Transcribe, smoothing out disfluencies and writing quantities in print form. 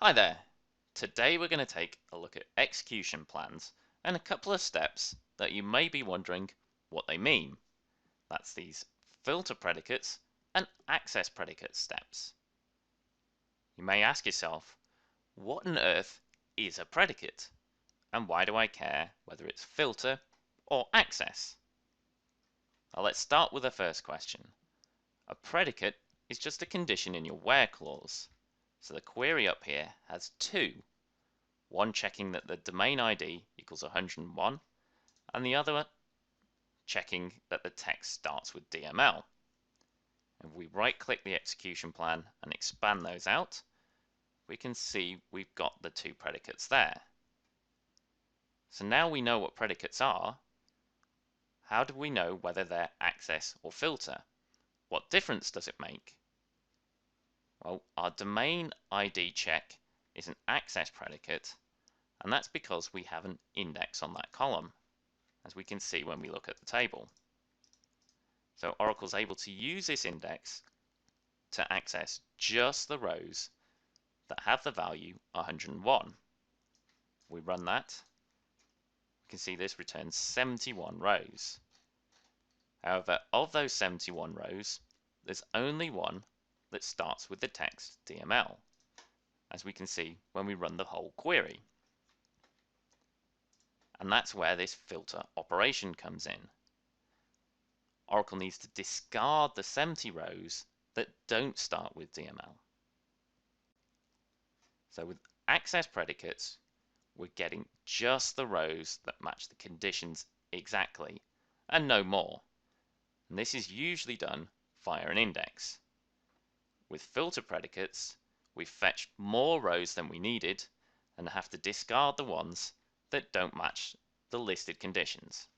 Hi there! Today we're going to take a look at execution plans and a couple of steps that you may be wondering what they mean. That's these filter predicates and access predicate steps. You may ask yourself, what on earth is a predicate? And why do I care whether it's filter or access? Well, let's start with the first question. A predicate is just a condition in your where clause. So the query up here has two. One checking that the domain ID equals 101, and the other checking that the text starts with DML. If we right-click the execution plan and expand those out, we can see we've got the two predicates there. So now we know what predicates are. How do we know whether they're access or filter? What difference does it make? Well, our domain ID check is an access predicate, and that's because we have an index on that column, as we can see when we look at the table. So Oracle's able to use this index to access just the rows that have the value 101. We run that, you can see this returns 71 rows. However, of those 71 rows, there's only one that starts with the text DML, as we can see when we run the whole query. And that's where this filter operation comes in. Oracle needs to discard the 70 rows that don't start with DML. So with access predicates, we're getting just the rows that match the conditions exactly, and no more. And this is usually done via an index. With filter predicates, we fetch more rows than we needed and have to discard the ones that don't match the listed conditions.